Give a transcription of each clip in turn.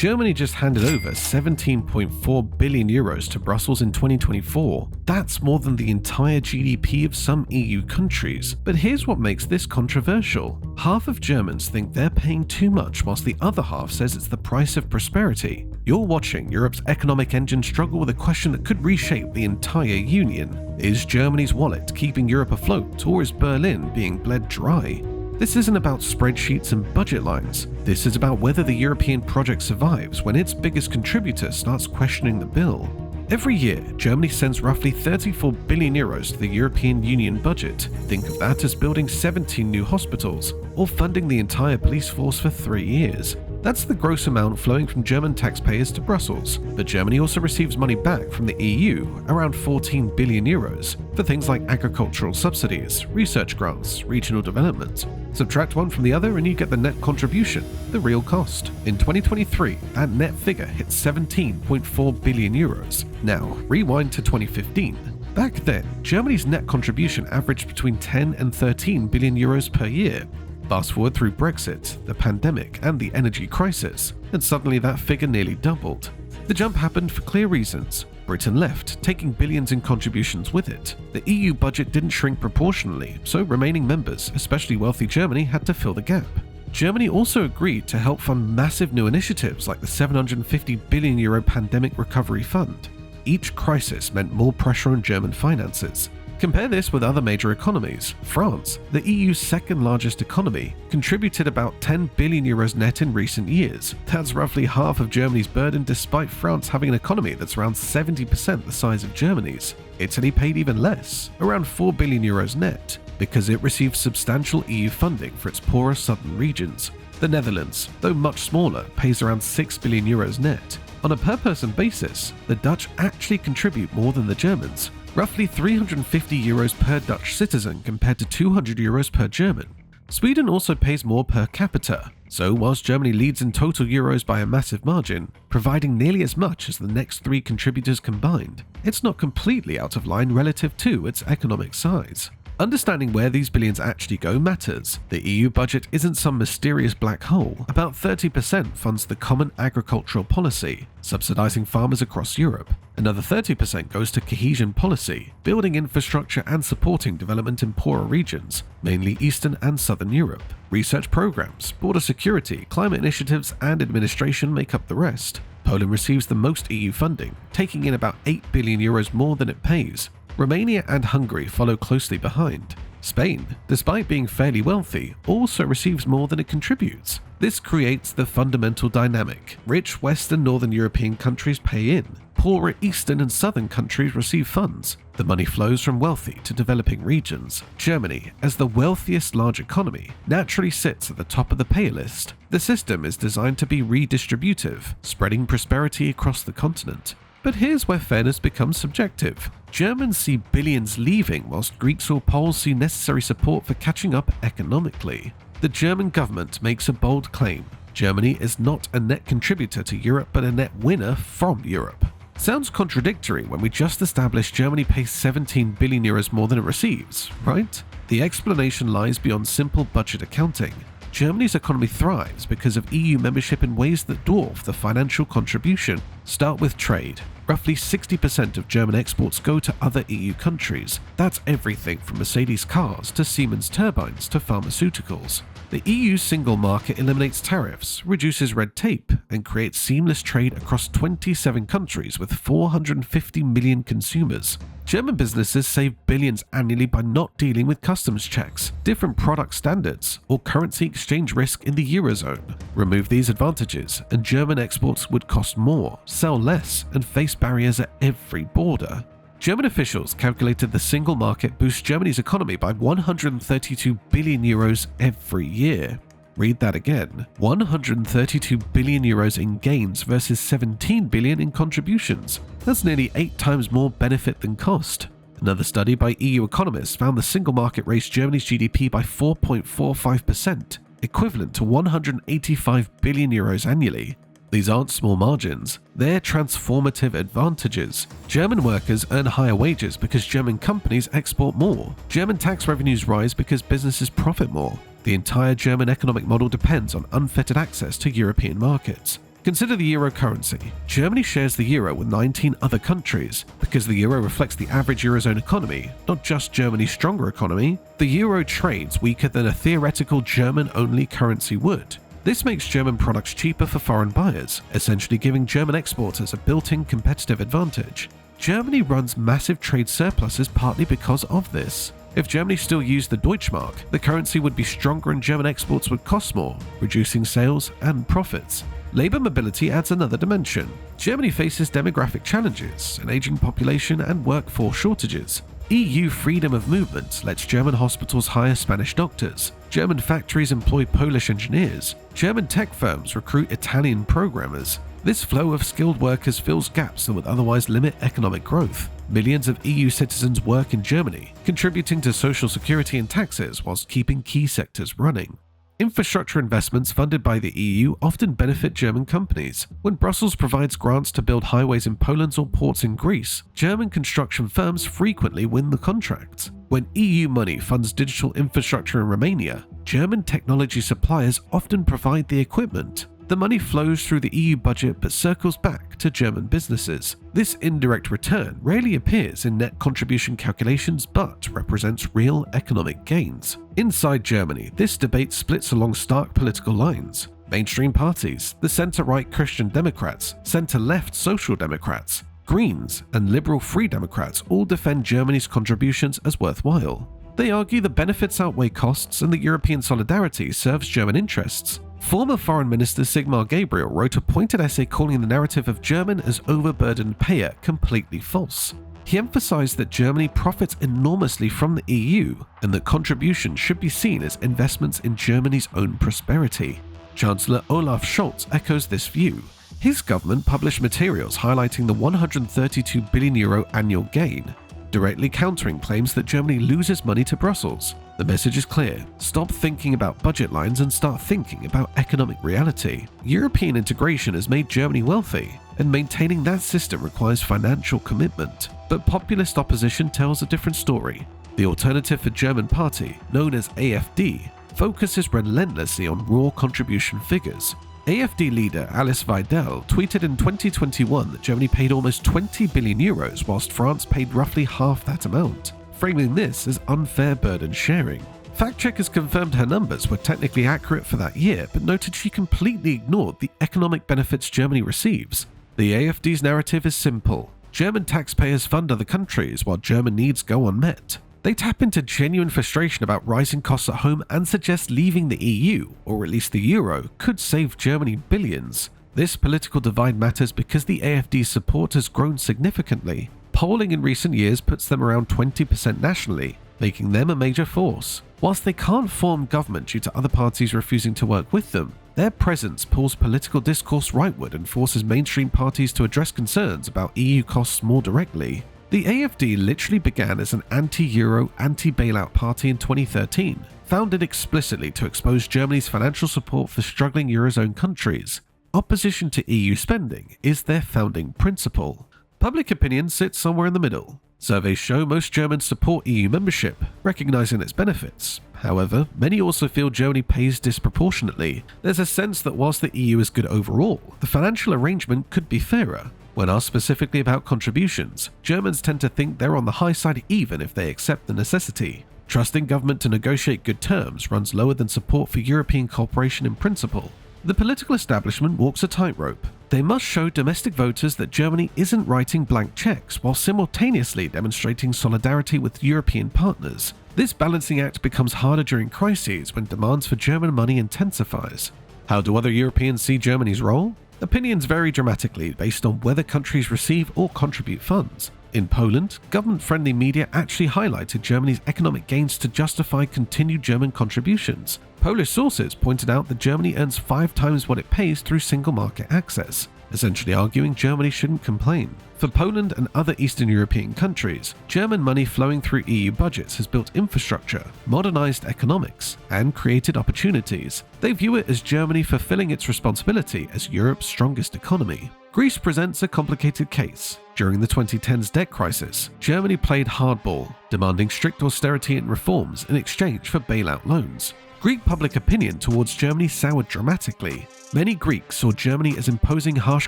Germany just handed over 17.4 billion euros to Brussels in 2024. That's more than the entire GDP of some EU countries. But here's what makes this controversial. Half of Germans think they're paying too much, whilst the other half says it's the price of prosperity. You're watching Europe's economic engine struggle with a question that could reshape the entire union. Is Germany's wallet keeping Europe afloat, or is Berlin being bled dry? This isn't about spreadsheets and budget lines. This is about whether the European project survives when its biggest contributor starts questioning the bill. Every year, Germany sends roughly 34 billion euros to the European Union budget. Think of that as building 17 new hospitals, or funding the entire police force for 3 years. That's the gross amount flowing from German taxpayers to Brussels, but Germany also receives money back from the EU, around 14 billion euros, for things like agricultural subsidies, research grants, regional development. Subtract one from the other and you get the net contribution, the real cost. In 2023, that net figure hit 17.4 billion euros. Now, rewind to 2015. Back then, Germany's net contribution averaged between 10 and 13 billion euros per year. Fast forward through Brexit, the pandemic, and the energy crisis, and suddenly that figure nearly doubled. The jump happened for clear reasons. Britain left, taking billions in contributions with it. The EU budget didn't shrink proportionally, so remaining members, especially wealthy Germany, had to fill the gap. Germany also agreed to help fund massive new initiatives like the 750 billion euro Pandemic Recovery Fund. Each crisis meant more pressure on German finances. Compare this with other major economies. France, the EU's second largest economy, contributed about 10 billion euros net in recent years. That's roughly half of Germany's burden, despite France having an economy that's around 70% the size of Germany's. Italy paid even less, around 4 billion euros net, because it received substantial EU funding for its poorer southern regions. The Netherlands, though much smaller, pays around 6 billion euros net. On a per-person basis, the Dutch actually contribute more than the Germans, roughly 350 euros per Dutch citizen compared to 200 euros per German. Sweden also pays more per capita, so whilst Germany leads in total euros by a massive margin, providing nearly as much as the next 3 contributors combined, it's not completely out of line relative to its economic size. Understanding where these billions actually go matters. The EU budget isn't some mysterious black hole. About 30% funds the Common Agricultural Policy, subsidizing farmers across Europe. Another 30% goes to cohesion policy, building infrastructure and supporting development in poorer regions, mainly Eastern and Southern Europe. Research programs, border security, climate initiatives, and administration make up the rest. Poland receives the most EU funding, taking in about 8 billion euros more than it pays. Romania and Hungary follow closely behind. Spain, despite being fairly wealthy, also receives more than it contributes. This creates the fundamental dynamic. Rich Western and Northern European countries pay in. Poorer Eastern and Southern countries receive funds. The money flows from wealthy to developing regions. Germany, as the wealthiest large economy, naturally sits at the top of the pay list. The system is designed to be redistributive, spreading prosperity across the continent. But here's where fairness becomes subjective. Germans see billions leaving, whilst Greeks or Poles see necessary support for catching up economically. The German government makes a bold claim. Germany is not a net contributor to Europe, but a net winner from Europe. Sounds contradictory when we just established Germany pays 17 billion euros more than it receives, right? The explanation lies beyond simple budget accounting. Germany's economy thrives because of EU membership in ways that dwarf the financial contribution. Start with trade. Roughly 60% of German exports go to other EU countries. That's everything from Mercedes cars to Siemens turbines to pharmaceuticals. The EU single market eliminates tariffs, reduces red tape, and creates seamless trade across 27 countries with 450 million consumers. German businesses save billions annually by not dealing with customs checks, different product standards, or currency exchange risk in the Eurozone. Remove these advantages, and German exports would cost more, sell less, and face barriers at every border. German officials calculated the single market boosts Germany's economy by 132 billion euros every year. Read that again, 132 billion euros in gains versus 17 billion in contributions. That's nearly 8 times more benefit than cost. Another study by EU economists found the single market raised Germany's GDP by 4.45%, equivalent to 185 billion euros annually. These aren't small margins, they're transformative advantages. German workers earn higher wages because German companies export more. German tax revenues rise because businesses profit more. The entire German economic model depends on unfettered access to European markets. Consider the euro currency. Germany shares the euro with 19 other countries. Because the euro reflects the average eurozone economy, not just Germany's stronger economy, the euro trades weaker than a theoretical German-only currency would. This makes German products cheaper for foreign buyers, essentially giving German exporters a built-in competitive advantage. Germany runs massive trade surpluses partly because of this. If Germany still used the Deutschmark, the currency would be stronger and German exports would cost more, reducing sales and profits. Labor mobility adds another dimension. Germany faces demographic challenges, an aging population and workforce shortages. EU freedom of movement lets German hospitals hire Spanish doctors. German factories employ Polish engineers. German tech firms recruit Italian programmers. This flow of skilled workers fills gaps that would otherwise limit economic growth. Millions of EU citizens work in Germany, contributing to social security and taxes whilst keeping key sectors running. Infrastructure investments funded by the EU often benefit German companies. When Brussels provides grants to build highways in Poland or ports in Greece, German construction firms frequently win the contracts. When EU money funds digital infrastructure in Romania, German technology suppliers often provide the equipment. The money flows through the EU budget but circles back to German businesses. This indirect return rarely appears in net contribution calculations but represents real economic gains. Inside Germany, this debate splits along stark political lines. Mainstream parties, the centre-right Christian Democrats, centre-left Social Democrats, Greens, and liberal Free Democrats all defend Germany's contributions as worthwhile. They argue the benefits outweigh costs and that European solidarity serves German interests. Former Foreign Minister Sigmar Gabriel wrote a pointed essay calling the narrative of German as overburdened payer completely false. He emphasized that Germany profits enormously from the EU and that contributions should be seen as investments in Germany's own prosperity. Chancellor Olaf Scholz echoes this view. His government published materials highlighting the €132 billion annual gain, directly countering claims that Germany loses money to Brussels. The message is clear: stop thinking about budget lines and start thinking about economic reality. European integration has made Germany wealthy, and maintaining that system requires financial commitment. But populist opposition tells a different story. The Alternative for German Party, known as AfD, focuses relentlessly on raw contribution figures. AfD leader Alice Weidel tweeted in 2021 that Germany paid almost €20 billion whilst France paid roughly half that amount, framing this as unfair burden sharing. Fact-checkers confirmed her numbers were technically accurate for that year, but noted she completely ignored the economic benefits Germany receives. The AfD's narrative is simple. German taxpayers fund other countries while German needs go unmet. They tap into genuine frustration about rising costs at home and suggest leaving the EU, or at least the euro, could save Germany billions. This political divide matters because the AfD's support has grown significantly. Polling in recent years puts them around 20% nationally, making them a major force. Whilst they can't form government due to other parties refusing to work with them, their presence pulls political discourse rightward and forces mainstream parties to address concerns about EU costs more directly. The AfD literally began as an anti-Euro, anti-bailout party in 2013, founded explicitly to expose Germany's financial support for struggling Eurozone countries. Opposition to EU spending is their founding principle. Public opinion sits somewhere in the middle. Surveys show most Germans support EU membership, recognizing its benefits. However, many also feel Germany pays disproportionately. There's a sense that whilst the EU is good overall, the financial arrangement could be fairer. When asked specifically about contributions, Germans tend to think they're on the high side even if they accept the necessity. Trusting government to negotiate good terms runs lower than support for European cooperation in principle. The political establishment walks a tightrope. They must show domestic voters that Germany isn't writing blank checks while simultaneously demonstrating solidarity with European partners. This balancing act becomes harder during crises when demands for German money intensifies. How do other Europeans see Germany's role? Opinions vary dramatically based on whether countries receive or contribute funds. In Poland, government-friendly media actually highlighted Germany's economic gains to justify continued German contributions. Polish sources pointed out that Germany earns 5 times what it pays through single market access, essentially arguing Germany shouldn't complain. For Poland and other Eastern European countries, German money flowing through EU budgets has built infrastructure, modernized economics, and created opportunities. They view it as Germany fulfilling its responsibility as Europe's strongest economy. Greece presents a complicated case. During the 2010s debt crisis, Germany played hardball, demanding strict austerity and reforms in exchange for bailout loans. Greek public opinion towards Germany soured dramatically. Many Greeks saw Germany as imposing harsh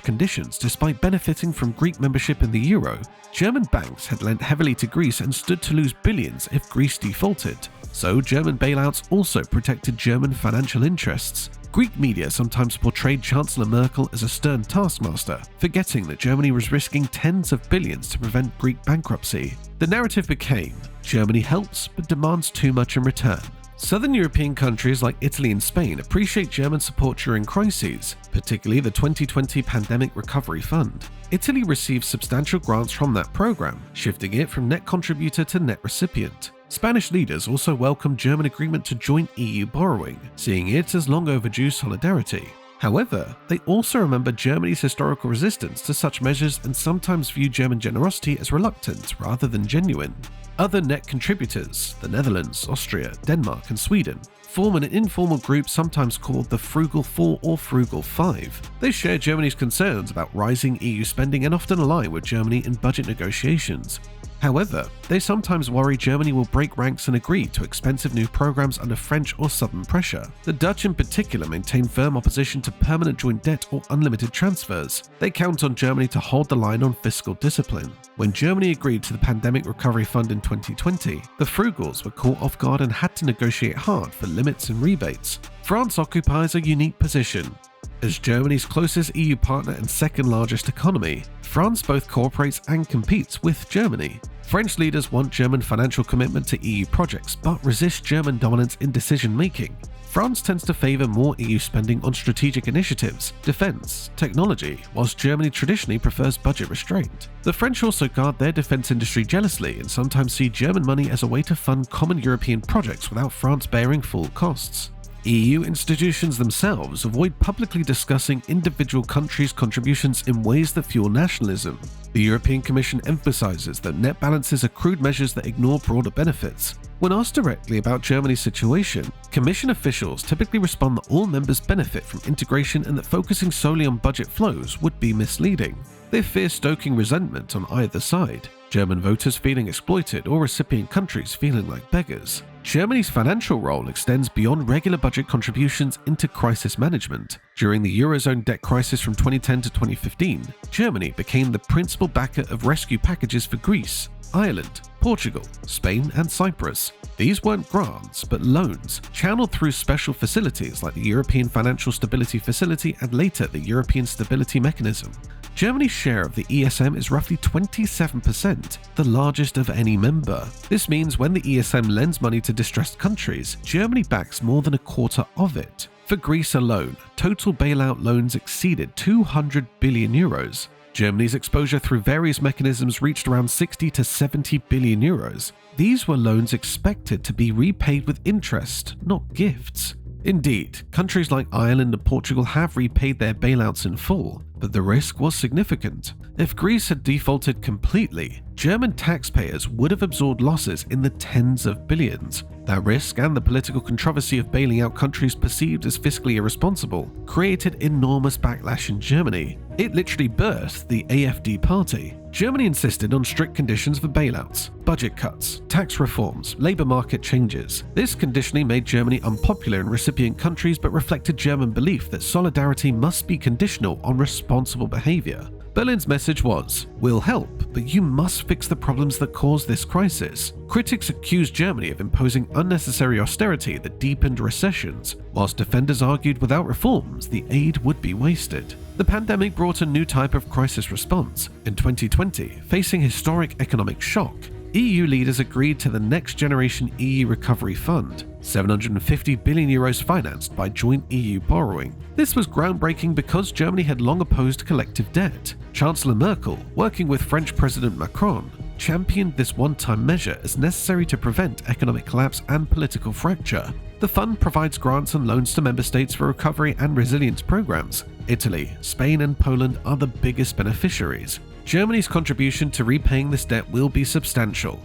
conditions despite benefiting from Greek membership in the euro. German banks had lent heavily to Greece and stood to lose billions if Greece defaulted. So German bailouts also protected German financial interests. Greek media sometimes portrayed Chancellor Merkel as a stern taskmaster, forgetting that Germany was risking tens of billions to prevent Greek bankruptcy. The narrative became, Germany helps but demands too much in return. Southern European countries like Italy and Spain appreciate German support during crises, particularly the 2020 Pandemic Recovery Fund. Italy received substantial grants from that program, shifting it from net contributor to net recipient. Spanish leaders also welcomed German agreement to joint EU borrowing, seeing it as long overdue solidarity. However, they also remember Germany's historical resistance to such measures and sometimes view German generosity as reluctant rather than genuine. Other net contributors, the Netherlands, Austria, Denmark, and Sweden, form an informal group sometimes called the Frugal Four or Frugal Five. They share Germany's concerns about rising EU spending and often align with Germany in budget negotiations. However, they sometimes worry Germany will break ranks and agree to expensive new programs under French or Southern pressure. The Dutch in particular maintain firm opposition to permanent joint debt or unlimited transfers. They count on Germany to hold the line on fiscal discipline. When Germany agreed to the Pandemic Recovery Fund in 2020, the Frugals were caught off guard and had to negotiate hard for limits and rebates. France occupies a unique position. As Germany's closest EU partner and second largest economy, France both cooperates and competes with Germany. French leaders want German financial commitment to EU projects, but resist German dominance in decision-making. France tends to favour more EU spending on strategic initiatives, defence, technology, whilst Germany traditionally prefers budget restraint. The French also guard their defence industry jealously and sometimes see German money as a way to fund common European projects without France bearing full costs. EU institutions themselves avoid publicly discussing individual countries' contributions in ways that fuel nationalism. The European Commission emphasises that net balances are crude measures that ignore broader benefits. When asked directly about Germany's situation, Commission officials typically respond that all members benefit from integration and that focusing solely on budget flows would be misleading. They fear stoking resentment on either side, German voters feeling exploited or recipient countries feeling like beggars. Germany's financial role extends beyond regular budget contributions into crisis management. During the Eurozone debt crisis from 2010 to 2015, Germany became the principal backer of rescue packages for Greece, Ireland, Portugal, Spain, and Cyprus. These weren't grants, but loans, channeled through special facilities like the European Financial Stability Facility and later the European Stability Mechanism. Germany's share of the ESM is roughly 27%, the largest of any member. This means when the ESM lends money to distressed countries, Germany backs more than a quarter of it. For Greece alone, total bailout loans exceeded 200 billion euros. Germany's exposure through various mechanisms reached around 60 to 70 billion euros. These were loans expected to be repaid with interest, not gifts. Indeed, countries like Ireland and Portugal have repaid their bailouts in full, but the risk was significant. If Greece had defaulted completely, German taxpayers would have absorbed losses in the tens of billions. That risk and the political controversy of bailing out countries perceived as fiscally irresponsible created enormous backlash in Germany. It literally birthed the AfD party. Germany insisted on strict conditions for bailouts, budget cuts, tax reforms, labour market changes. This conditioning made Germany unpopular in recipient countries but reflected German belief that solidarity must be conditional on responsible behaviour. Berlin's message was, "We'll help, but you must fix the problems that caused this crisis." Critics accused Germany of imposing unnecessary austerity that deepened recessions, whilst defenders argued without reforms, the aid would be wasted. The pandemic brought a new type of crisis response. In 2020, facing historic economic shock, EU leaders agreed to the Next Generation EU Recovery Fund, 750 billion euros financed by joint EU borrowing. This was groundbreaking because Germany had long opposed collective debt. Chancellor Merkel, working with French President Macron, championed this one-time measure as necessary to prevent economic collapse and political fracture. The fund provides grants and loans to member states for recovery and resilience programs. Italy, Spain, and Poland are the biggest beneficiaries. Germany's contribution to repaying this debt will be substantial,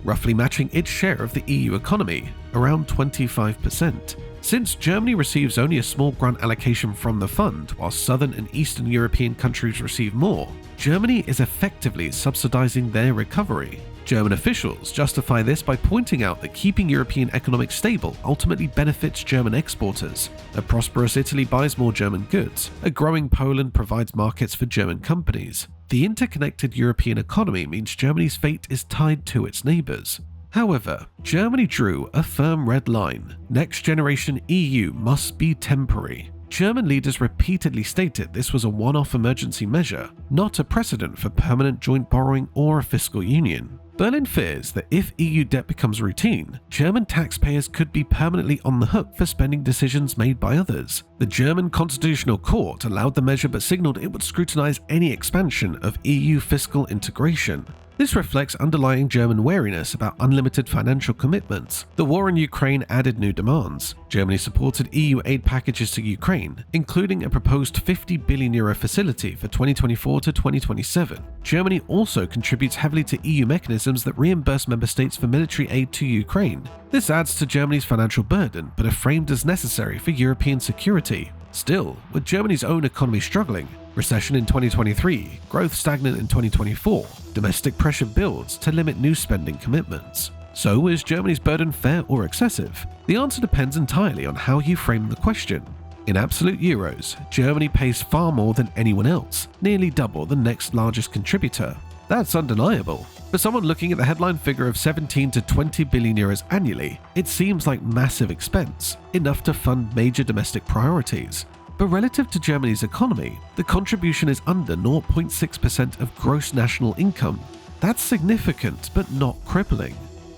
roughly matching its share of the EU economy, around 25%. Since Germany receives only a small grant allocation from the fund, while southern and eastern European countries receive more, Germany is effectively subsidizing their recovery. German officials justify this by pointing out that keeping European economics stable ultimately benefits German exporters. A prosperous Italy buys more German goods. A growing Poland provides markets for German companies. The interconnected European economy means Germany's fate is tied to its neighbors. However, Germany drew a firm red line. Next generation EU must be temporary. German leaders repeatedly stated this was a one-off emergency measure, not a precedent for permanent joint borrowing or a fiscal union. Berlin fears that if EU debt becomes routine, German taxpayers could be permanently on the hook for spending decisions made by others. The German Constitutional Court allowed the measure but signaled it would scrutinize any expansion of EU fiscal integration. This reflects underlying German wariness about unlimited financial commitments. The war in Ukraine added new demands. Germany supported EU aid packages to Ukraine, including a proposed €50 billion facility for 2024 to 2027. Germany also contributes heavily to EU mechanisms that reimburse member states for military aid to Ukraine. This adds to Germany's financial burden, but are framed as necessary for European security. Still, with Germany's own economy struggling, recession in 2023, growth stagnant in 2024, domestic pressure builds to limit new spending commitments. So is Germany's burden fair or excessive? The answer depends entirely on how you frame the question. In absolute euros, Germany pays far more than anyone else, nearly double the next largest contributor. That's undeniable. For someone looking at the headline figure of 17 to 20 billion euros annually, it seems like massive expense, enough to fund major domestic priorities. But relative to Germany's economy, the contribution is under 0.6% of gross national income. That's significant, but not crippling.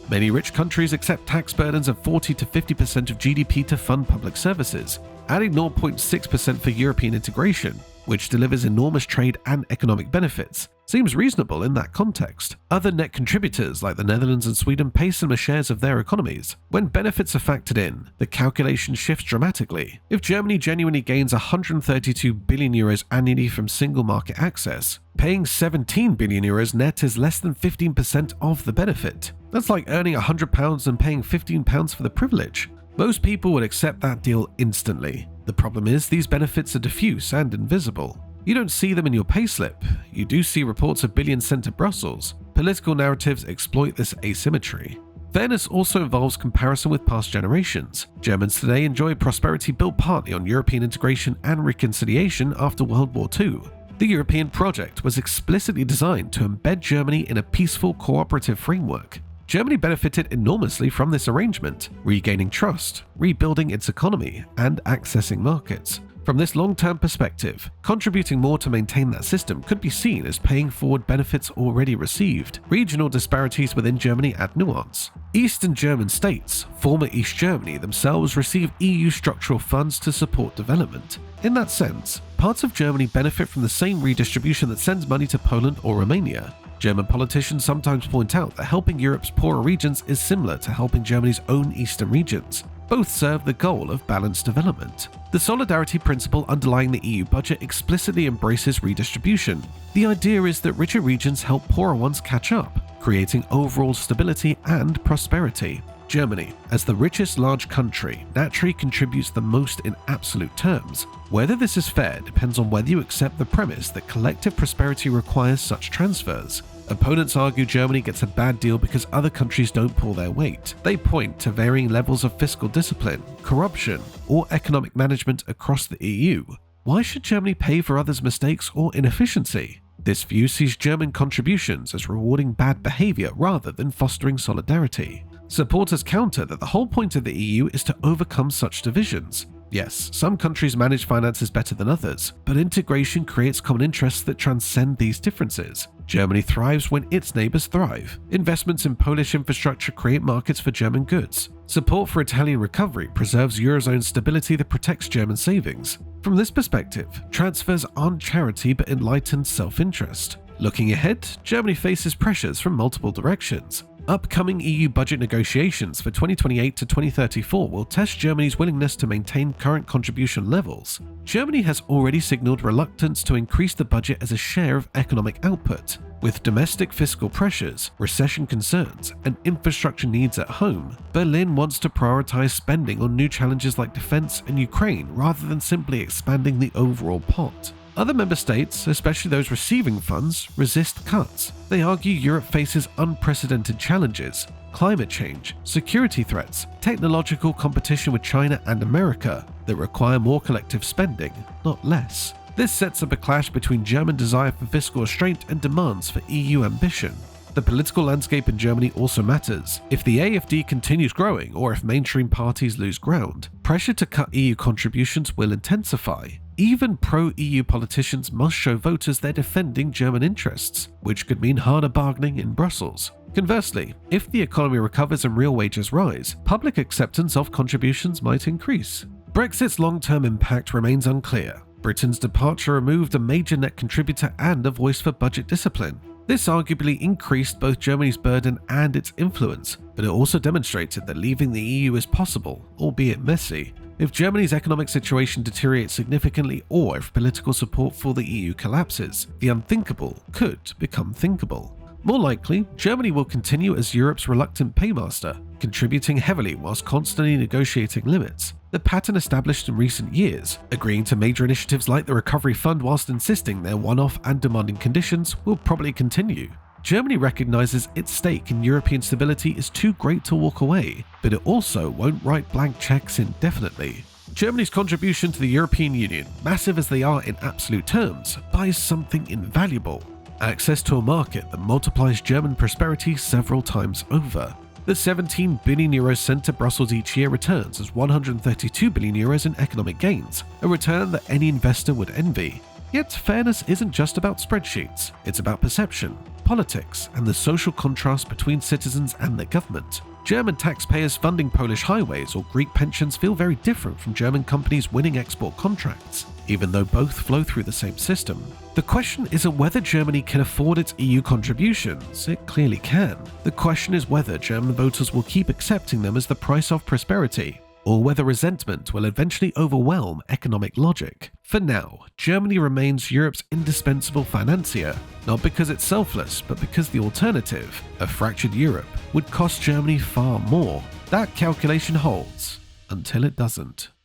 Many rich countries accept tax burdens of 40 to 50% of GDP to fund public services, adding 0.6% for European integration, which delivers enormous trade and economic benefits. Seems reasonable in that context. Other net contributors like the Netherlands and Sweden pay similar shares of their economies. When benefits are factored in, the calculation shifts dramatically. If Germany genuinely gains 132 billion euros annually from single market access, paying 17 billion euros net is less than 15% of the benefit. That's like earning £100 and paying £15 for the privilege. Most people would accept that deal instantly. The problem is these benefits are diffuse and invisible. You don't see them in your payslip. You do see reports of billions sent to Brussels. Political narratives exploit this asymmetry. Fairness also involves comparison with past generations. Germans today enjoy prosperity built partly on European integration and reconciliation after World War II. The European project was explicitly designed to embed Germany in a peaceful cooperative framework. Germany benefited enormously from this arrangement, regaining trust, rebuilding its economy, and accessing markets. From this long-term perspective, contributing more to maintain that system could be seen as paying forward benefits already received. Regional disparities within Germany add nuance. Eastern German states, former East Germany, themselves receive EU structural funds to support development. In that sense, parts of Germany benefit from the same redistribution that sends money to Poland or Romania. German politicians sometimes point out that helping Europe's poorer regions is similar to helping Germany's own eastern regions. Both serve the goal of balanced development. The solidarity principle underlying the EU budget explicitly embraces redistribution. The idea is that richer regions help poorer ones catch up, creating overall stability and prosperity. Germany, as the richest large country, naturally contributes the most in absolute terms. Whether this is fair depends on whether you accept the premise that collective prosperity requires such transfers. Opponents argue Germany gets a bad deal because other countries don't pull their weight. They point to varying levels of fiscal discipline, corruption, or economic management across the EU. Why should Germany pay for others' mistakes or inefficiency? This view sees German contributions as rewarding bad behavior rather than fostering solidarity. Supporters counter that the whole point of the EU is to overcome such divisions. Yes, some countries manage finances better than others, but integration creates common interests that transcend these differences. Germany thrives when its neighbors thrive. Investments in Polish infrastructure create markets for German goods. Support for Italian recovery preserves Eurozone stability that protects German savings. From this perspective, transfers aren't charity but enlightened self-interest. Looking ahead, Germany faces pressures from multiple directions. Upcoming EU budget negotiations for 2028 to 2034 will test Germany's willingness to maintain current contribution levels. Germany has already signaled reluctance to increase the budget as a share of economic output. With domestic fiscal pressures, recession concerns, and infrastructure needs at home, Berlin wants to prioritize spending on new challenges like defense and Ukraine rather than simply expanding the overall pot. Other member states, especially those receiving funds, resist cuts. They argue Europe faces unprecedented challenges: climate change, security threats, technological competition with China and America that require more collective spending, not less. This sets up a clash between German desire for fiscal restraint and demands for EU ambition. The political landscape in Germany also matters. If the AfD continues growing, or if mainstream parties lose ground, pressure to cut EU contributions will intensify. Even pro-EU politicians must show voters they're defending German interests, which could mean harder bargaining in Brussels. Conversely, if the economy recovers and real wages rise, public acceptance of contributions might increase. Brexit's long-term impact remains unclear. Britain's departure removed a major net contributor and a voice for budget discipline. This arguably increased both Germany's burden and its influence, but it also demonstrated that leaving the EU is possible, albeit messy. If Germany's economic situation deteriorates significantly, or if political support for the EU collapses, the unthinkable could become thinkable. More likely, Germany will continue as Europe's reluctant paymaster, contributing heavily whilst constantly negotiating limits. The pattern established in recent years, agreeing to major initiatives like the Recovery Fund whilst insisting they're one-off and demanding conditions, will probably continue. Germany recognizes its stake in European stability is too great to walk away, but it also won't write blank checks indefinitely. Germany's contribution to the European Union, massive as they are in absolute terms, buys something invaluable: access to a market that multiplies German prosperity several times over. The 17 billion euros sent to Brussels each year returns as 132 billion euros in economic gains, a return that any investor would envy. Yet fairness isn't just about spreadsheets, it's about perception, politics, and the social contrast between citizens and their government. German taxpayers funding Polish highways or Greek pensions feel very different from German companies winning export contracts, even though both flow through the same system. The question isn't whether Germany can afford its EU contributions, it clearly can. The question is whether German voters will keep accepting them as the price of prosperity, or whether resentment will eventually overwhelm economic logic. For now, Germany remains Europe's indispensable financier, not because it's selfless, but because the alternative, a fractured Europe, would cost Germany far more. That calculation holds, until it doesn't.